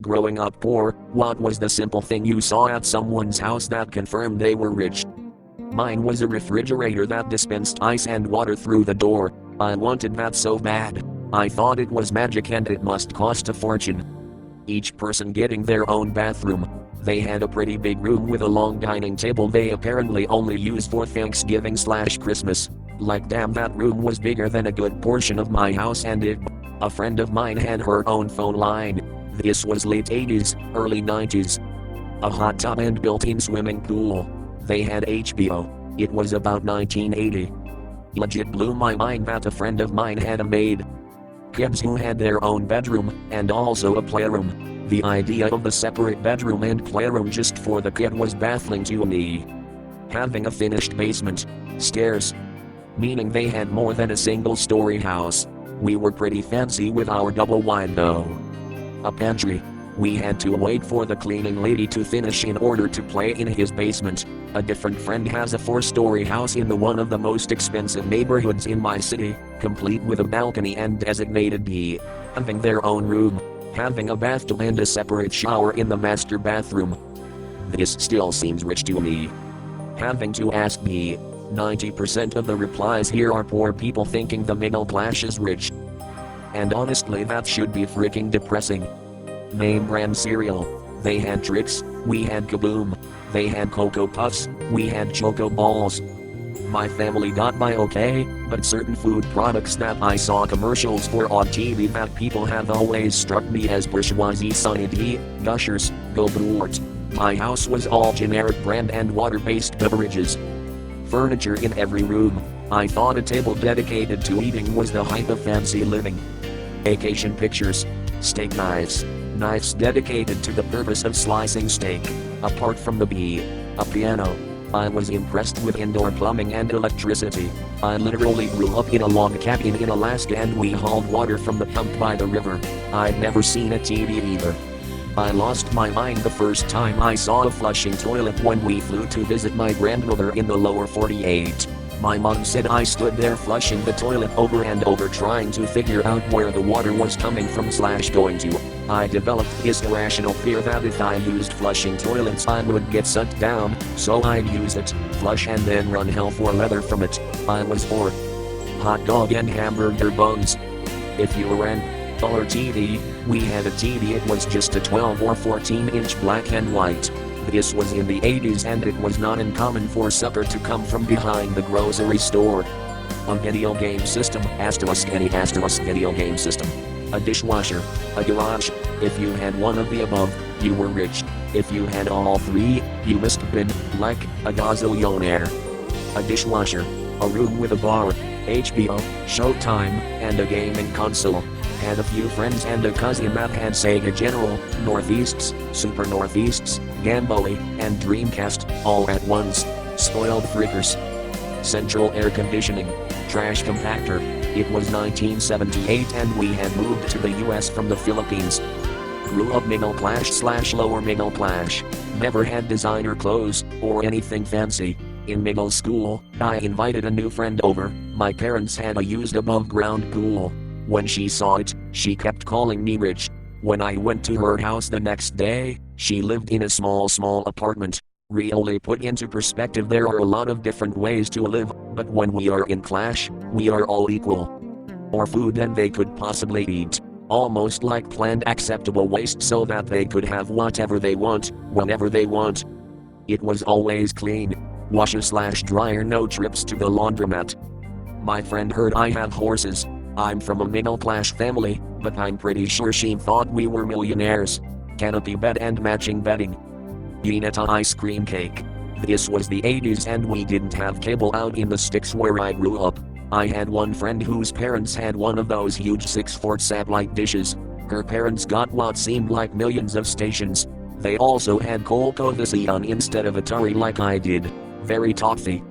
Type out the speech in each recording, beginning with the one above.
Growing up poor, what was the simple thing you saw at someone's house that confirmed they were rich? Mine was a refrigerator that dispensed ice and water through the door. I wanted that so bad. I thought it was magic and it must cost a fortune. Each person getting their own bathroom. They had a pretty big room with a long dining table they apparently only use for Thanksgiving/Christmas. Like damn, that room was bigger than a good portion of my house and it. A friend of mine had her own phone line. This was late 80s, early 90s. A hot tub and built-in swimming pool. They had HBO. It was about 1980. Legit blew my mind that a friend of mine had a maid. Kids who had their own bedroom, and also a playroom. The idea of the separate bedroom and playroom just for the kid was baffling to me. Having a finished basement. Stairs. Meaning they had more than a single-story house. We were pretty fancy with our double wide though. A pantry. We had to wait for the cleaning lady to finish in order to play in his basement. A different friend has a 4-story house in one of the most expensive neighborhoods in my city, complete with a balcony and designated B. Having their own room. Having a bathtub and a separate shower in the master bathroom. This still seems rich to me. Having to ask B. 90% of the replies here are poor people thinking the middle class is rich. And honestly that should be freaking depressing. Name brand cereal. They had Trix, we had Kaboom. They had Cocoa Puffs, we had Choco Balls. My family got by okay, but certain food products that I saw commercials for on TV that people have always struck me as bourgeoisie. Sunny D, Gushers, Go Brort. My house was all generic brand and water-based beverages. Furniture in every room. I thought a table dedicated to eating was the height of fancy living. Vacation pictures. Steak knives. Knives dedicated to the purpose of slicing steak. Apart from the B. A piano. I was impressed with indoor plumbing and electricity. I literally grew up in a log cabin in Alaska and we hauled water from the pump by the river. I'd never seen a TV either. I lost my mind the first time I saw a flushing toilet when we flew to visit my grandmother in the lower 48. My mom said I stood there flushing the toilet over and over trying to figure out where the water was coming from/going to. I developed this irrational fear that if I used flushing toilets I would get sucked down, so I'd use it, flush and then run hell for leather from it. I was for hot dog and hamburger buns. If you ran color TV, we had a TV. It was just a 12 or 14-inch black and white. This was in the 80s and it was not uncommon for supper to come from behind the grocery store. A video game system, any video game system. A dishwasher, a garage. If you had one of the above, you were rich. If you had all three, you must have been, like, a gazillionaire. A dishwasher, a room with a bar, HBO, Showtime, and a gaming console. Had a few friends and a cousin that had Sega General, Northeasts, Super Northeasts, Game Boy, and Dreamcast, all at once. Spoiled freakers. Central air conditioning. Trash compactor. It was 1978 and we had moved to the US from the Philippines. Grew up middle class/lower middle class. Never had designer clothes, or anything fancy. In middle school, I invited a new friend over. My parents had a used above ground pool. When she saw it, she kept calling me rich. When I went to her house the next day, she lived in a small apartment. Really put into perspective, there are a lot of different ways to live, but when we are in clash, we are all equal. More food than they could possibly eat. Almost like planned acceptable waste so that they could have whatever they want, whenever they want. It was always clean. Washer/dryer, no trips to the laundromat. My friend heard I have horses. I'm from a middle-class family, but I'm pretty sure she thought we were millionaires. Canopy bed and matching bedding. Ginetta ice cream cake. This was the 80s and we didn't have cable out in the sticks where I grew up. I had one friend whose parents had one of those huge 6-foot satellite dishes. Her parents got what seemed like millions of stations. They also had Colcovision instead of Atari like I did. Very toughy.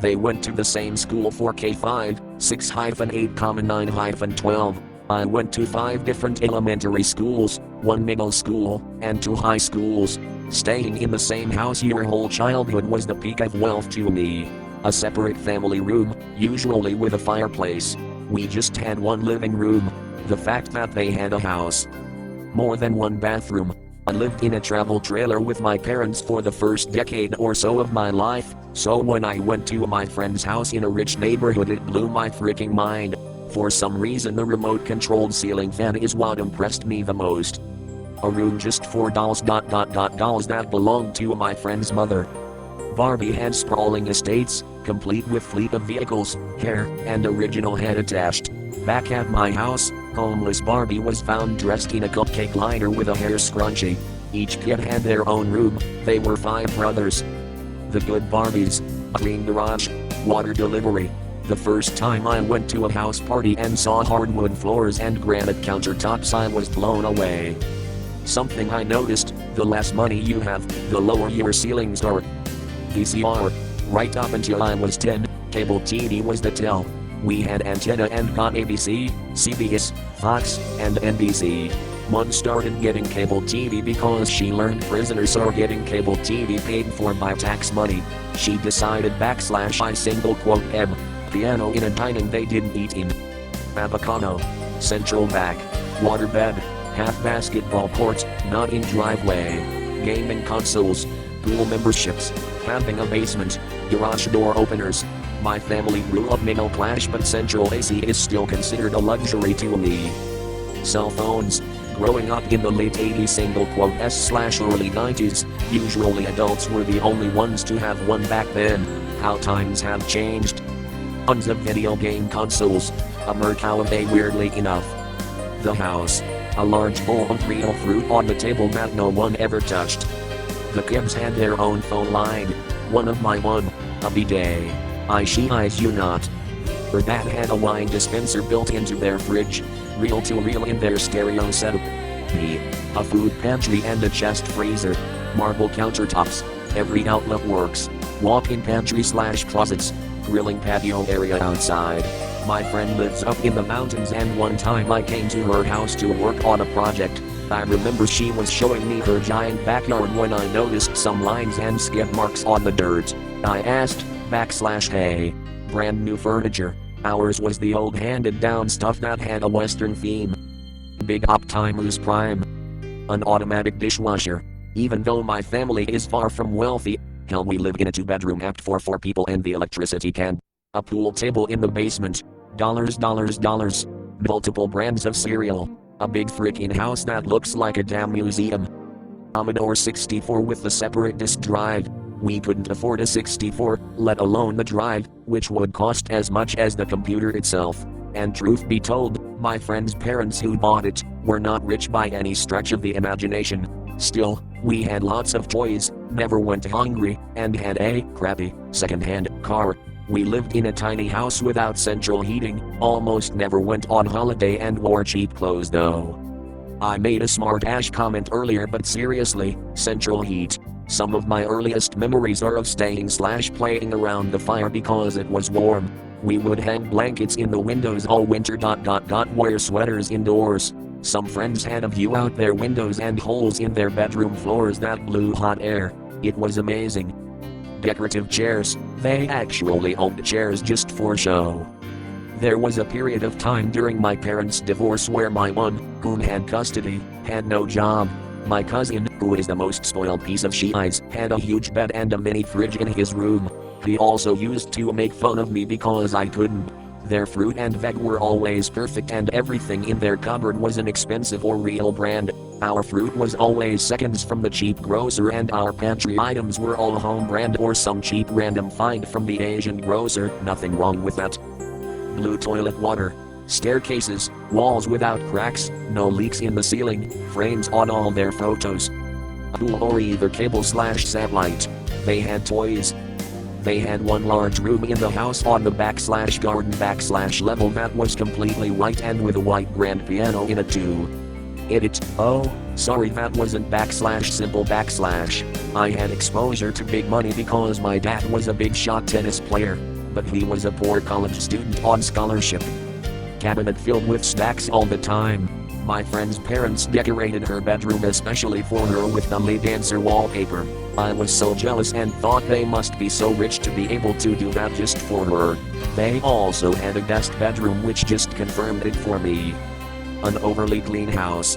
They went to the same school for K5, 6-8, 9-12. I went to 5 different elementary schools, 1 middle school, and 2 high schools. Staying in the same house your whole childhood was the peak of wealth to me. A separate family room, usually with a fireplace. We just had one living room. The fact that they had a house more than one bathroom. I lived in a travel trailer with my parents for the first decade or so of my life, so when I went to my friend's house in a rich neighborhood it blew my freaking mind. For some reason the remote-controlled ceiling fan is what impressed me the most. A room just for dolls that belonged to my friend's mother. Barbie had sprawling estates, complete with fleet of vehicles, hair, and original head attached. Back at my house, homeless Barbie was found dressed in a cupcake liner with a hair scrunchie. Each kid had their own room, they were 5 brothers. The good Barbies. A clean garage. Water delivery. The first time I went to a house party and saw hardwood floors and granite countertops I was blown away. Something I noticed, the less money you have, the lower your ceilings are. VCR. Right up until I was 10, cable TV was the tell. We had antenna and got ABC, CBS, Fox, and NBC. Mom started getting cable TV because she learned prisoners are getting cable TV paid for by tax money. She decided /I_M, piano in a dining they didn't eat in. Avocado. Central back. Waterbed. Half basketball court, not in driveway. Gaming consoles. Pool memberships. Having a basement. Garage door openers. My family grew up middle class but central AC is still considered a luxury to me. Cell phones. Growing up in the late 80s /early 90s, usually adults were the only ones to have one back then. How times have changed. Tons of video game consoles. A Mercalave weirdly enough. The house. A large bowl of real fruit on the table that no one ever touched. The kids had their own phone line. One of my one. A bidet. She eyes you not. Her dad had a wine dispenser built into their fridge. Reel-to-reel in their stereo setup. Me. A food pantry and a chest freezer. Marble countertops. Every outlet works. Walk-in pantry/closets. Grilling patio area outside. My friend lives up in the mountains and one time I came to her house to work on a project. I remember she was showing me her giant backyard when I noticed some lines and skid marks on the dirt. I asked, /hey. Brand new furniture. Ours was the old handed down stuff that had a western theme. Big Optimus Prime. An automatic dishwasher. Even though my family is far from wealthy, hell we live in a 2-bedroom apt for 4 people and the electricity can. A pool table in the basement. Dollars. Multiple brands of cereal. A big freaking house that looks like a damn museum. Commodore 64 with the separate disk drive. We couldn't afford a 64, let alone the drive, which would cost as much as the computer itself. And truth be told, my friend's parents who bought it were not rich by any stretch of the imagination. Still, we had lots of toys, never went hungry, and had a crappy, second-hand car. We lived in a tiny house without central heating, almost never went on holiday and wore cheap clothes though. I made a smart-ass comment earlier but seriously, central heat. Some of my earliest memories are of staying/playing around the fire because it was warm. We would hang blankets in the windows all winter. Wear sweaters indoors. Some friends had a view out their windows and holes in their bedroom floors that blew hot air. It was amazing. Decorative chairs. They actually owned chairs just for show. There was a period of time during my parents' divorce where my one, who had custody, had no job. My cousin, who is the most spoiled piece of she-eyes, had a huge bed and a mini fridge in his room. He also used to make fun of me because I couldn't. Their fruit and veg were always perfect and everything in their cupboard was an expensive or real brand. Our fruit was always seconds from the cheap grocer and our pantry items were all home brand or some cheap random find from the Asian grocer. Nothing wrong with that. Blue toilet water. Staircases, walls without cracks, no leaks in the ceiling, frames on all their photos. Pool or either cable/satellite. They had toys. They had one large room in the house on the back/garden/level that was completely white and with a white grand piano in it too. Sorry that wasn't /simple /. I had exposure to big money because my dad was a big shot tennis player, but he was a poor college student on scholarship. Cabinet filled with stacks all the time. My friend's parents decorated her bedroom especially for her with belly dancer wallpaper. I was so jealous and thought they must be so rich to be able to do that just for her. They also had a guest bedroom which just confirmed it for me. An overly clean house.